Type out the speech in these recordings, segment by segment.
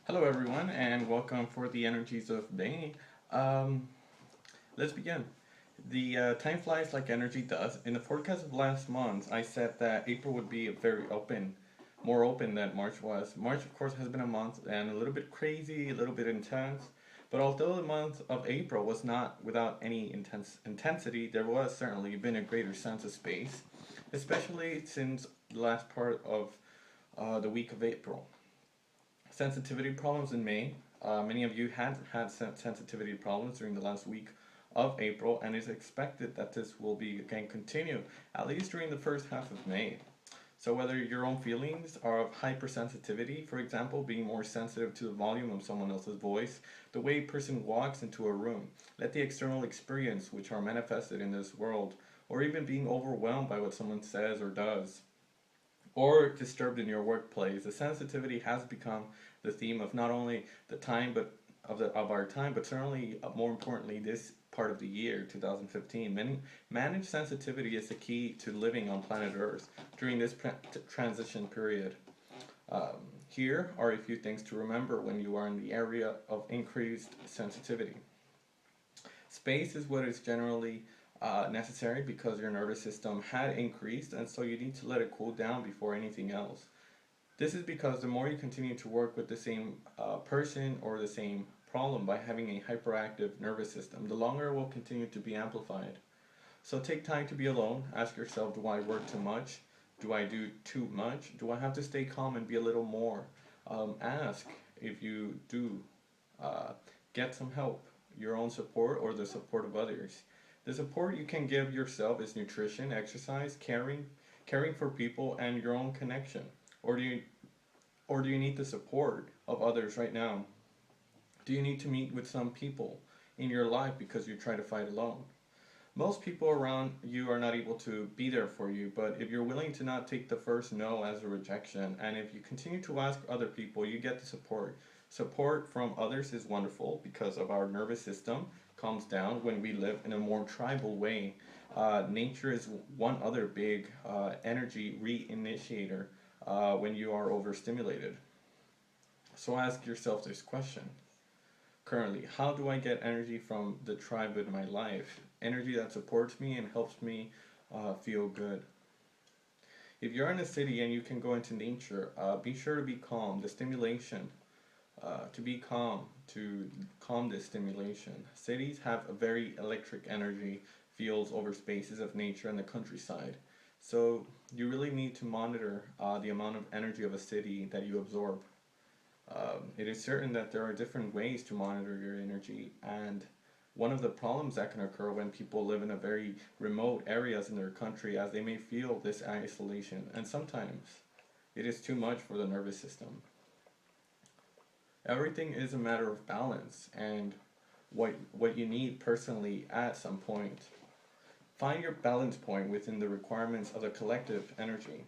Hello, everyone, and welcome for the energies of May. Um, let's begin. The time flies like energy does. In the forecast of last month, I said that April would be very open, more open than March was. March, of course, has been a month and a little bit crazy, a little bit intense. But although the month of April was not without any intensity, there was certainly been a greater sense of space, especially since the last part of the week of April. Sensitivity problems in May. Many of you had sensitivity problems during the last week of April, and it's expected that this will be again continue at least during the first half of May. So whether your own feelings are of hypersensitivity, for example, being more sensitive to the volume of someone else's voice, the way a person walks into a room, let the external experience which are manifested in this world, or even being overwhelmed by what someone says or does, or disturbed in your workplace. The sensitivity has become the theme of not only the time but of our time, but certainly more importantly this part of the year 2015. Managed sensitivity is the key to living on planet Earth during this transition period. Um, Here are a few things to remember when you are in the area of increased sensitivity. Space is what is generally necessary because your nervous system had increased, and so you need to let it cool down before anything else. This is because the more you continue to work with the same person or the same problem by having a hyperactive nervous system, the longer it will continue to be amplified. So take time to be alone. Ask yourself, do I work too much? Do I do too much? Do I have to stay calm and be a little more? Ask if you do uh, get some help, your own support or the support of others. The support you can give yourself is nutrition, exercise, caring for people, and your own connection. Or do you or do you need the support of others right now? Do you need to meet with some people in your life because you try to fight alone? Most people around you are not able to be there for you, but if you're willing to not take the first no as a rejection, and if you continue to ask other people, you get the support. Support from others is wonderful because of our nervous system calms down when we live in a more tribal way. Nature is one other big energy reinitiator when you are overstimulated. So ask yourself this question currently: how do I get energy from the tribe in my life? Energy that supports me and helps me feel good. If you're in a city and you can go into nature, be sure to be calm. The stimulation, to be calm, to calm this stimulation. Cities have a very electric energy fields over spaces of nature and the countryside. So you really need to monitor the amount of energy of a city that you absorb. It is certain that there are different ways to monitor your energy, and one of the problems that can occur when people live in a very remote areas in their country, as they may feel this isolation, and sometimes it is too much for the nervous system. Everything is a matter of balance and what you need personally at some point. Find your balance point within the requirements of the collective energy.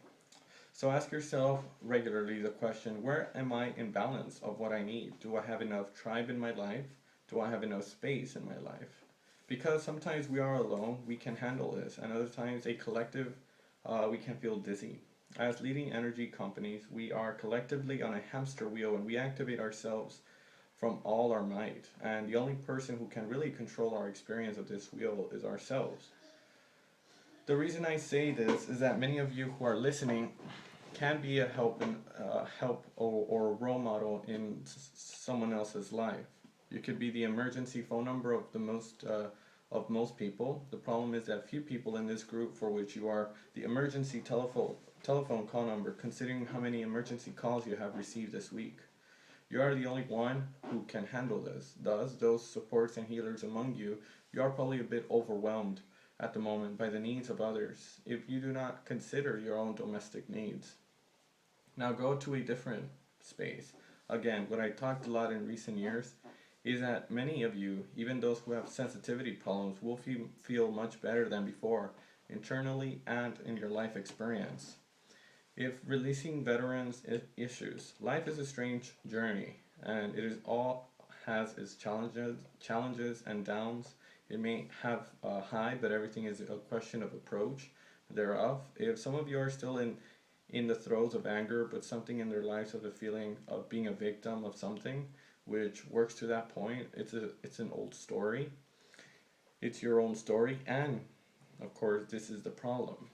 So ask yourself regularly the question, where am I in balance of what I need? Do I have enough tribe in my life? Do I have enough space in my life? Because sometimes we are alone, we can handle this, and other times a collective, we can feel dizzy. As leading energy companies, we are collectively on a hamster wheel and we activate ourselves from all our might. And the only person who can really control our experience of this wheel is ourselves. The reason I say this is that many of you who are listening can be a help or a role model in someone else's life. You could be the emergency phone number of most people. The problem is that few people in this group for which you are the emergency telephone call number, considering how many emergency calls you have received this week. You are the only one who can handle this. Thus, those supports and healers among you, you are probably a bit overwhelmed at the moment by the needs of others if you do not consider your own domestic needs. Now go to a different space. Again, what I talked a lot in recent years is that many of you, even those who have sensitivity problems, will feel much better than before, internally and in your life experience. If releasing veterans issues, life is a strange journey, and it is all has its challenges and downs. It may have a high, but everything is a question of approach thereof. If some of you are still in the throes of anger, but something in their lives of the feeling of being a victim of something, which works to that point. It's an old story. It's your own story, and of course, this is the problem.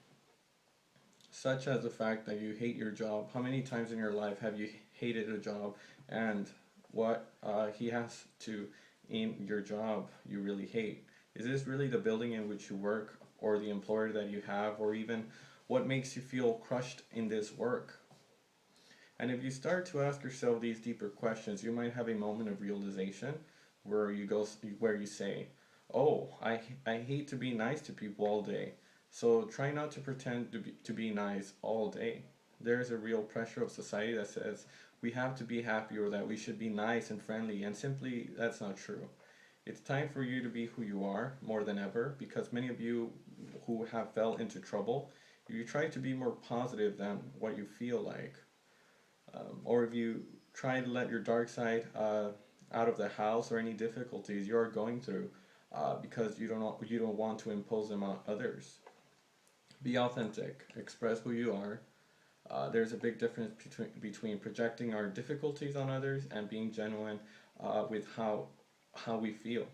Such as the fact that you hate your job. How many times in your life have you hated a job, and what he has to in your job you really hate? Is this really the building in which you work, or the employer that you have, or even what makes you feel crushed in this work? And if you start to ask yourself these deeper questions, you might have a moment of realization where you say, "Oh, I hate to be nice to people all day." So try not to pretend to be nice all day. There is a real pressure of society that says we have to be happy or that we should be nice and friendly, and simply that's not true. It's time for you to be who you are more than ever, because many of you who have fell into trouble, if you try to be more positive than what you feel like, or if you try to let your dark side out of the house, or any difficulties you are going through, because you don't want to impose them on others. Be authentic. Express who you are. There's a big difference between projecting our difficulties on others and being genuine with how we feel.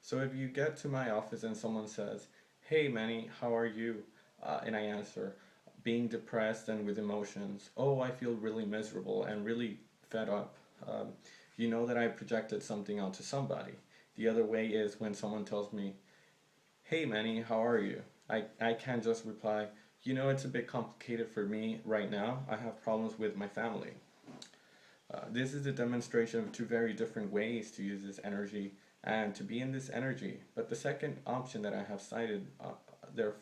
So if you get to my office and someone says, "Hey Manny, how are you?" And I answer, being depressed and with emotions, "Oh, I feel really miserable and really fed up." You know that I projected something onto somebody. The other way is when someone tells me, "Hey Manny, how are you?" I can't just reply, "It's a bit complicated for me right now. I have problems with my family." This is a demonstration of two very different ways to use this energy and to be in this energy. But the second option that I have cited there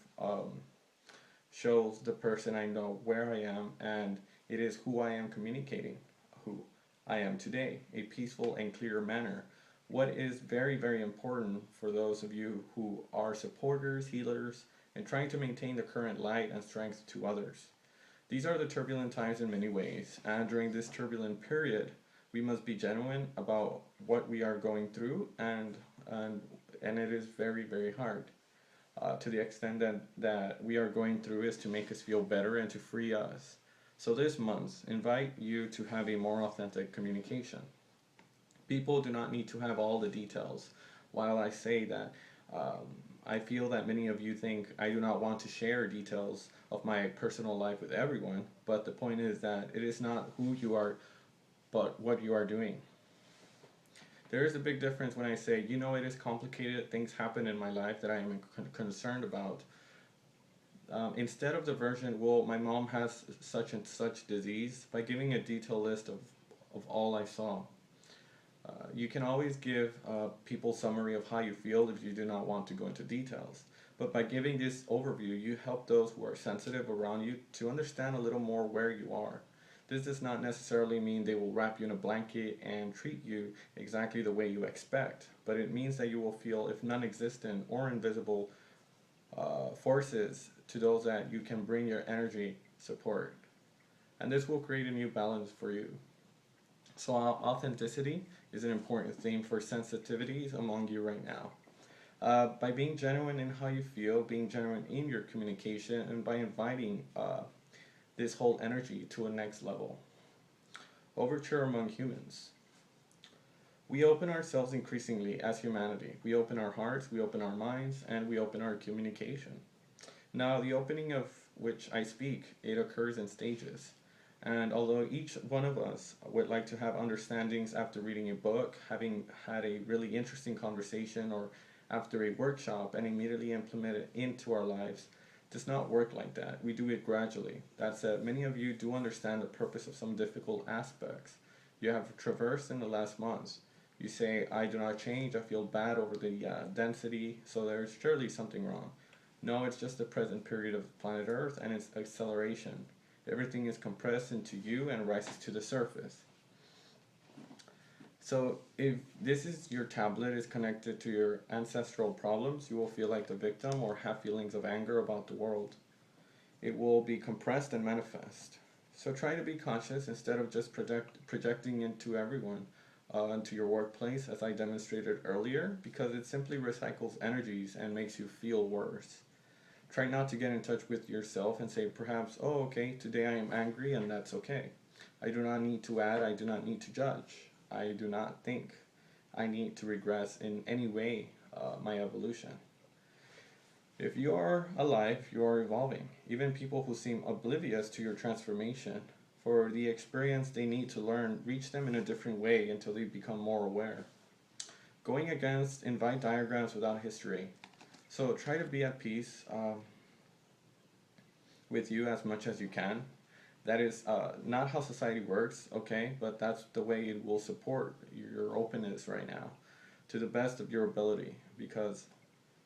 shows the person I know where I am, and it is who I am communicating, who I am today, a peaceful and clear manner. What is very, very important for those of you who are supporters, healers, and trying to maintain the current light and strength to others. These are the turbulent times in many ways, and during this turbulent period, we must be genuine about what we are going through, and it is very, very hard. To the extent that we are going through is to make us feel better and to free us. So this month, invite you to have a more authentic communication. People do not need to have all the details. While I say that, I feel that many of you think I do not want to share details of my personal life with everyone, but the point is that it is not who you are, but what you are doing. There is a big difference when I say, it is complicated, things happen in my life that I am concerned about. Instead of the version, well, my mom has such and such disease, by giving a detailed list of all I saw. You can always give people summary of how you feel if you do not want to go into details. But by giving this overview, you help those who are sensitive around you to understand a little more where you are. This does not necessarily mean they will wrap you in a blanket and treat you exactly the way you expect, but it means that you will feel, if non existent or invisible, forces to those that you can bring your energy support. And this will create a new balance for you. So, authenticity is an important theme for sensitivities among you right now. By being genuine in how you feel, being genuine in your communication, and by inviting this whole energy to a next level. Overture among humans. We open ourselves increasingly as humanity. We open our hearts, we open our minds, and we open our communication. Now, the opening of which I speak, it occurs in stages. And although each one of us would like to have understandings after reading a book, having had a really interesting conversation, or after a workshop and immediately implement it into our lives, does not work like that. We do it gradually. That said, many of you do understand the purpose of some difficult aspects you have traversed in the last months. You say, "I do not change, I feel bad over the density, so there's surely something wrong." No, it's just the present period of planet Earth and its acceleration. Everything is compressed into you and rises to the surface. So if this is your tablet is connected to your ancestral problems, you will feel like the victim or have feelings of anger about the world. It will be compressed and manifest. So try to be conscious instead of just projecting into everyone, into your workplace, as I demonstrated earlier, because it simply recycles energies and makes you feel worse. Try not to get in touch with yourself and say perhaps, oh, okay, today I am angry and that's okay. I do not need to add, I do not need to judge. I do not think I need to regress in any way my evolution. If you are alive, you are evolving. Even people who seem oblivious to your transformation, for the experience they need to learn, reach them in a different way until they become more aware. Going against invite diagrams without history. So try to be at peace with you as much as you can. That is not how society works, okay, but that's the way it will support your openness right now to the best of your ability. Because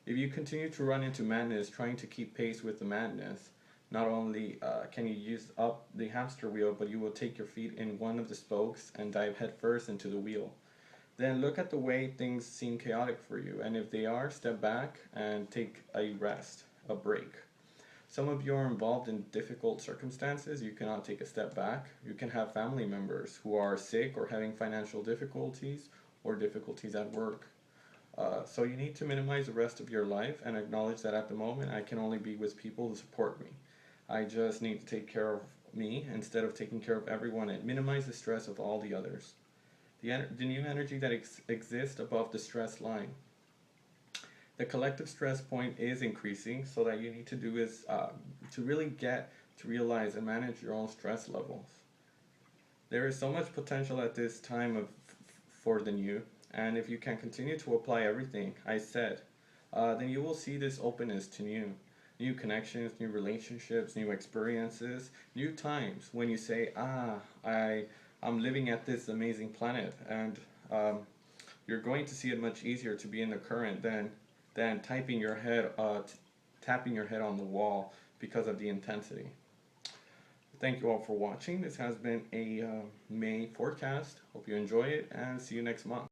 if you continue to run into madness trying to keep pace with the madness, not only can you use up the hamster wheel, but you will take your feet in one of the spokes and dive headfirst into the wheel. Then look at the way things seem chaotic for you, and if they are, step back and take a rest, a break. Some of you are involved in difficult circumstances. You cannot take a step back. You can have family members who are sick or having financial difficulties or difficulties at work. So you need to minimize the rest of your life and acknowledge that at the moment I can only be with people who support me. I just need to take care of me instead of taking care of everyone and minimize the stress of all the others. The new energy that exists above the stress line. The collective stress point is increasing, so that you need to do is to really get to realize and manage your own stress levels. There is so much potential at this time for the new, and if you can continue to apply everything I said, then you will see this openness to new connections, new relationships, new experiences, new times when you say, I'm living at this amazing planet, and you're going to see it much easier to be in the current than tapping your head on the wall because of the intensity. Thank you all for watching. This has been a May forecast. Hope you enjoy it, and see you next month.